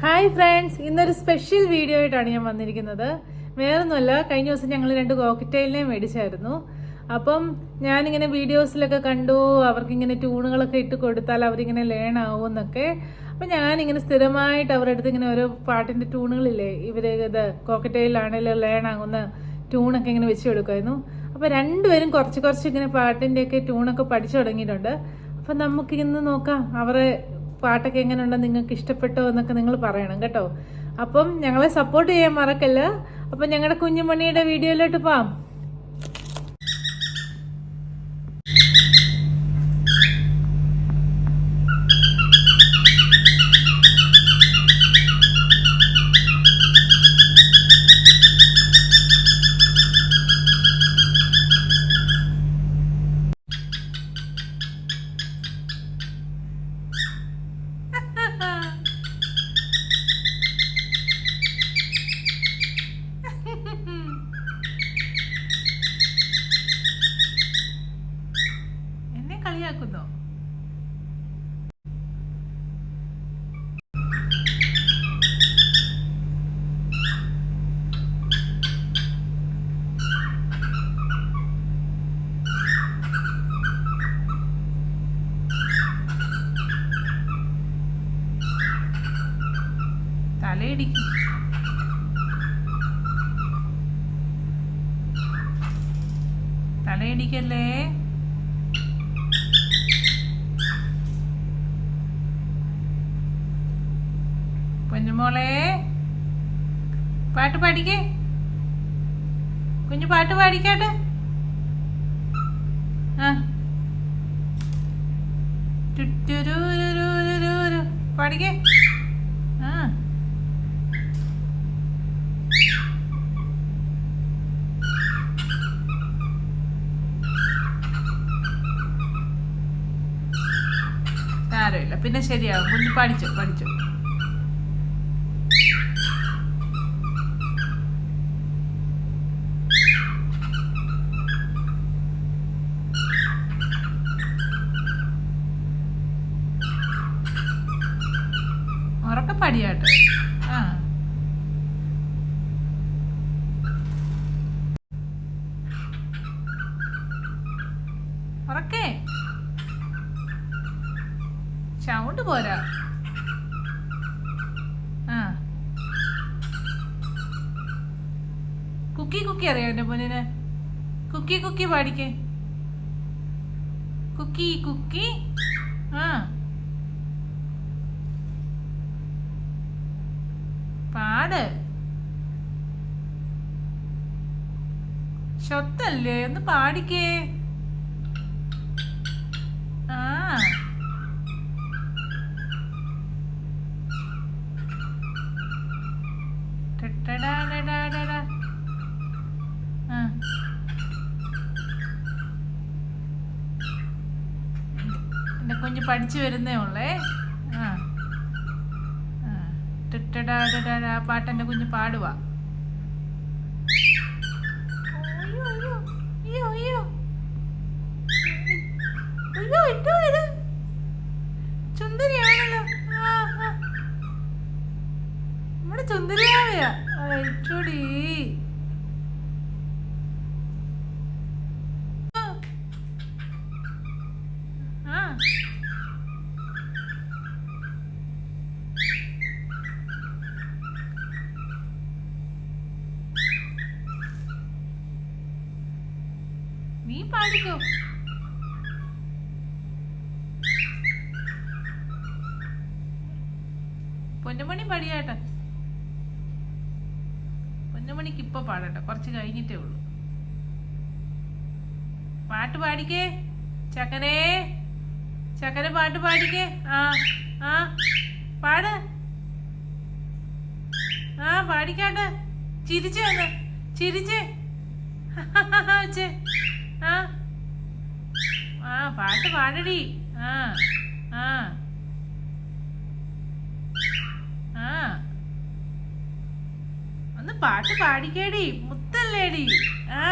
Hi friends, ഇന്നൊരു special video ആയിട്ടാണ് ഞാൻ വന്നിരിക്കുന്നത്. വേറൊന്നുമല്ല, കഴിഞ്ഞ ദിവസം ഞങ്ങൾ 2 കോക്ടെയിലിനെ മേടിച്ചായിരുന്നു. അപ്പം ഞാനിങ്ങനെ വീഡിയോസിലൊക്കെ കണ്ടു അവർക്കിങ്ങനെ ട്യൂണുകളൊക്കെ ഇട്ട് കൊടുത്താൽ അവരിങ്ങനെ ലേൺ ആവുമെന്നൊക്കെ. അപ്പം ഞാനിങ്ങനെ സ്ഥിരമായിട്ട് അവരുടെ അടുത്ത് ഇങ്ങനെ ഓരോ പാട്ടിൻ്റെ ട്യൂണുകളില്ലേ, ഇത് കോക്ടെയിലാണെങ്കിലും ലേൺ ആകുന്ന ട്യൂണൊക്കെ ഇങ്ങനെ വെച്ച് കൊടുക്കുമായിരുന്നു. അപ്പോൾ രണ്ടുപേരും കുറച്ച് ഇങ്ങനെ പാട്ടിൻ്റെയൊക്കെ ട്യൂണൊക്കെ പഠിച്ചു തുടങ്ങിയിട്ടുണ്ട്. അപ്പം നമുക്കിന്ന് നോക്കാം അവരെ പാട്ടൊക്കെ എങ്ങനെയുണ്ടോ, നിങ്ങൾക്ക് ഇഷ്ടപ്പെട്ടോ എന്നൊക്കെ നിങ്ങൾ പറയണം കേട്ടോ. അപ്പം ഞങ്ങളെ സപ്പോർട്ട് ചെയ്യാൻ മറക്കല്ല. അപ്പം ഞങ്ങളുടെ കുഞ്ഞുമണിയുടെ വീഡിയോയിലോട്ട് പോവാം. എന്നെ കളിയാക്കുന്നോ? തലയിടിക്കും. തലയിടിക്കല്ലേ. കുഞ്ഞുമോളെ, പാട്ട് പാടിക്കേ. കുഞ്ഞു പാട്ട് പാടിക്കാട്ടെ. ആ ചുറ്റുരു പാടിക്കേ. ആ സാരമില്ല, പിന്നെ ശരിയാവും. കുഞ്ഞു പഠിച്ചോ. ഉറക്കെ പടിയാട്ടോ. ആ ഉറക്കേ, സൗണ്ട് പോരാ. ആ കുക്കി അറിയാം എൻ്റെ പൊന്നിന്. കുക്കി പാടിക്കേ. കുക്കി. ആ പാട്. ശബ്ദല്ലേ, ഒന്ന് പാടിക്കേ. ആ എന്റെ കുഞ്ഞ് പഠിച്ചു വരുന്നേ ഉള്ളേ. ആ പാട്ട് എന്റെ കുഞ്ഞ് പാടുവാ. ചുന്ദരിയാണല്ലോ. നമ്മുടെ ചുന്ദരിയാവയാ. അയച്ചോടി. നീ പാടിക്കോ. പൊന്നുമണി പാടിയാട്ടെ. പൊന്നുമണിക്ക് ഇപ്പൊ പാടട്ടെ, കുറച്ച് കഴിഞ്ഞിട്ടേ ഉള്ളൂ. പാട്ട് പാടിക്കേ. ചക്കര പാട്ട് പാടിക്കേ. ആ പാട്. ആ പാടിക്കാട്ടെ. ചിരിച്ചേ. ആ പാട്ട് പാടടി. ആ ഒന്ന് പാട്ട് പാടിക്കേടി, മുത്തല്ലേടി. ആ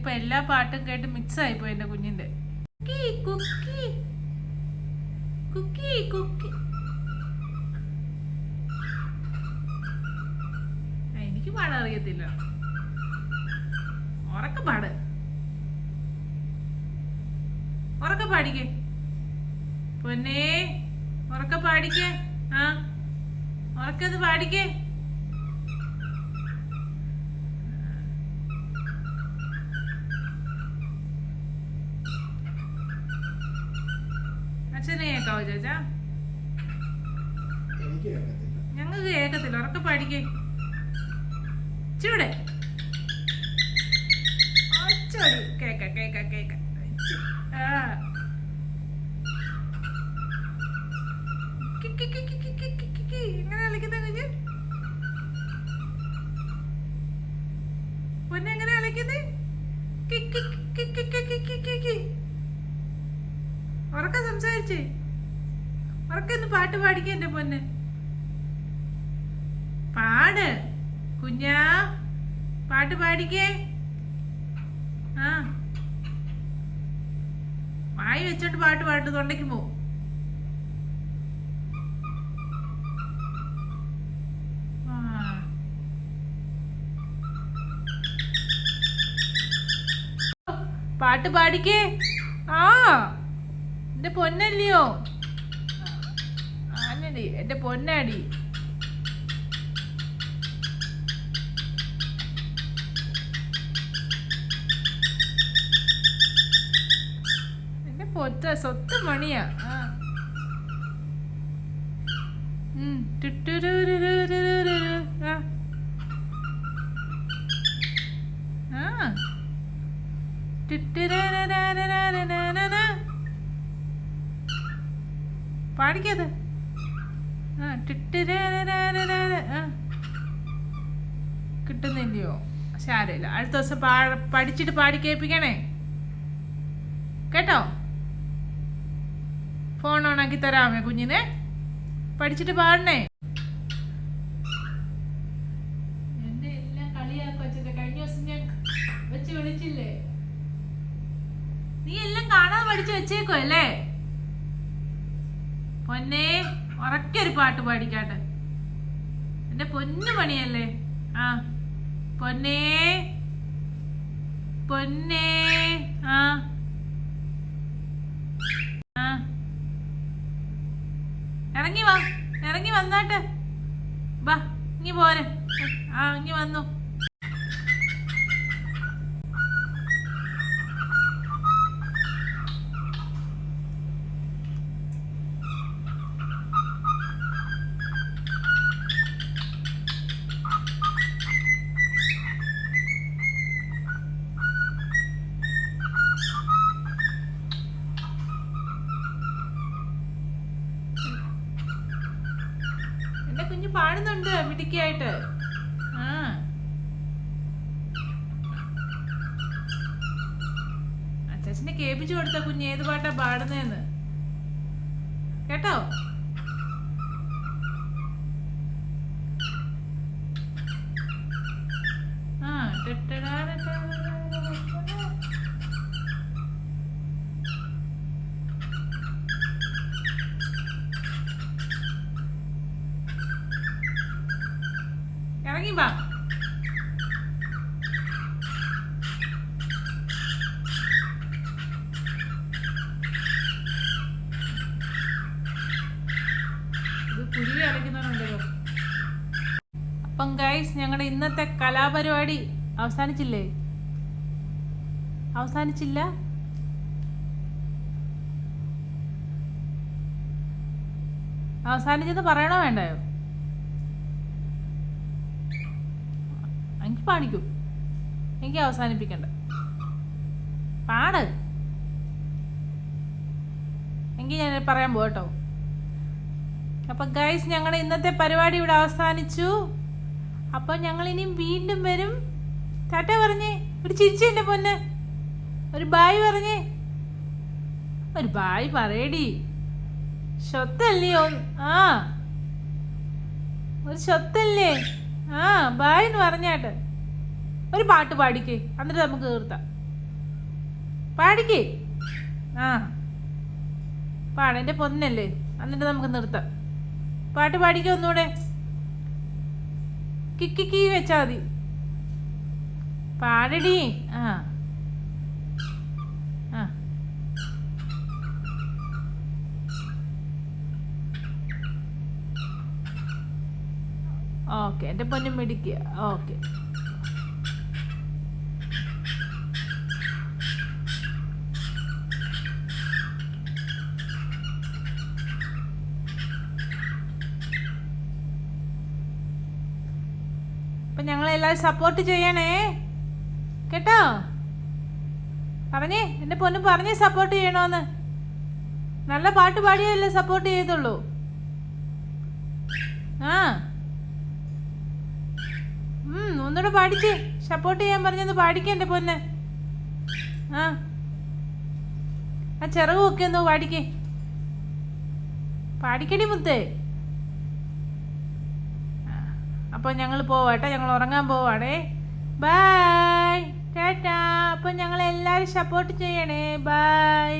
ഇപ്പൊ എല്ലാ പാട്ടും കേട്ട് മിക്സ് ആയിപ്പോയി എന്റെ കുഞ്ഞിന്റെ. കുക്കി കുക്കി കുക്കി. എനിക്ക് പാടറിയത്തില്ല. ഉറക്കെ പാട്, ഉറക്കെ പാടിക്കേ പൊന്നേ, ഉറക്കെ പാടിക്കേ. ആ ഉറക്കത് പാടിക്കേ. അച്ഛനെ കേക്കാവോ ചേച്ചാ? ഞങ്ങൾക്ക് കേക്കത്തില്ല. ഉറക്കെ പാടിക്കേ. ചൂടെ കേക്ക കേക്ക കേക്ക. എങ്ങനെ കളിക്കുന്ന കുഞ്ഞ്? പൊന്നെ എങ്ങനെ കളിക്കുന്നത്? ഉറക്ക സംസാരിച്ചേ. ഉറക്കൊന്ന് പാട്ട് പാടിക്കേ എന്റെ പൊന്നെ. പാട് കുഞ്ഞാ, പാട്ട് പാടിക്കേ. ആ വായി വെച്ചോണ്ട് പാട്ട് പാട്ട് തൊണ്ടയ്ക്ക് പോവും. പാട്ട് പാടിക്കേ. ആ എന്റെ പൊന്നല്ലയോ? ആനടി എന്റെ പൊന്നാടി. എന്റെ പൊറ്റ സ്വത്ത് മണിയാ. പാടിക്കത്. കിട്ടുന്നില്ലയോ? ശാരമില്ല, അടുത്ത ദിവസം പഠിച്ചിട്ട് പാടി കേൾപ്പിക്കണേ കേട്ടോ. ഫോൺ ഓണാക്കി തരാമേ കുഞ്ഞിനെ, പഠിച്ചിട്ട് പാടണേ. എന്നെ എല്ലാം കളിയാക്കി വെച്ചിട്ട് കഴിഞ്ഞ ദിവസം ഞാൻ വെച്ച് വിളിച്ചില്ലേ? നീ എല്ലാം കാണാതെ പഠിച്ചു വെച്ചേക്കോ അല്ലേ പൊന്നെ? ഉറക്കൊരു പാട്ട് പാടിക്കാട്ടെ എന്റെ പൊന്നു പണിയല്ലേ. ആ പൊന്നേ പൊന്നേ. ആ ഇറങ്ങി വാ, ഇറങ്ങി വന്നാട്ടെ. വാ ഇങ്ങി പോരെ. ആ ഇങ്ങി വന്നു. കുഞ്ഞു പാടുന്നുണ്ട് മിടുക്കിയായിട്ട്. ആ അച്ചാച്ചനെ കേൾപ്പിച്ചു കൊടുത്ത കുഞ്ഞ് ഏത് പാട്ടാ പാടുന്നതെന്ന് കേട്ടോ. ആ ഇറങ്ങി വാ. ഇത് കുരുവി അടയ്ക്കുന്നുണ്ടല്ലോ. അപ്പം ഗൈസ്, ഞങ്ങളുടെ ഇന്നത്തെ കലാപരിപാടി അവസാനിച്ചില്ലേ? അവസാനിച്ചില്ല. അവസാനിച്ചെന്ന് പറയണോ വേണ്ടയോ? എനിക്ക് പാടിക്കൂ, എനിക്ക് അവസാനിപ്പിക്കണ്ട. പാട് എങ്കിൽ ഞാൻ പറയാൻ പോട്ടോ. അപ്പൊ ഗൈസ്, ഞങ്ങളുടെ ഇന്നത്തെ പരിപാടി ഇവിടെ അവസാനിച്ചു. അപ്പൊ ഞങ്ങൾ ഇനി വീണ്ടും വരും. ടാറ്റ പറഞ്ഞേ, ഒരു ചിരിച്ചെന്റെ പൊന്ന്, ഒരു ബായ് പറഞ്ഞേ, ഒരു ബായ് പറയടി. സ്വത്തല്ലയോ? ആ ഒരു സ്വത്തല്ലേ? ആ ബായ് എന്ന് പറഞ്ഞാട്ട് ഒരു പാട്ട് പാടിക്കേ, എന്നിട്ട് നമുക്ക് തീർത്താം. പാടിക്ക്. ആ പാടെൻ്റെ പൊന്നല്ലേ. എന്നിട്ട് നമുക്ക് നിർത്താം. പാട്ട് പാടിക്കോ ഒന്നുകൂടെ. കിക്കി വെച്ചാൽ മതി. പാടടി. ആ ആ ഓക്കെ, എൻ്റെ പൊന്നും മിടിക്കുക. ഓക്കെ. അപ്പം ഞങ്ങളെല്ലാവരും സപ്പോർട്ട് ചെയ്യണേ കേട്ടോ. പറഞ്ഞേ എൻ്റെ പൊന്നും, പറഞ്ഞേ സപ്പോർട്ട് ചെയ്യണോന്ന്. നല്ല പാട്ട് പാടിയല്ലേ സപ്പോർട്ട് ചെയ്തുള്ളൂ. ആ ഒന്നുകൂടെ പാടിച്ചേ. സപ്പോർട്ട് ചെയ്യാൻ പറഞ്ഞൊന്ന് പാടിക്കേ എൻ്റെ പൊന്ന്. ആ ചിറകുമൊക്കെ ഒന്ന് പാടിക്കേ. പാടിക്കടി മുത്തേ. അപ്പോൾ ഞങ്ങൾ പോവാട്ടെ, ഞങ്ങൾ ഉറങ്ങാൻ പോവാണേ. ബൈ ടാറ്റാ. അപ്പം ഞങ്ങളെല്ലാവരും സപ്പോർട്ട് ചെയ്യണേ. ബൈ.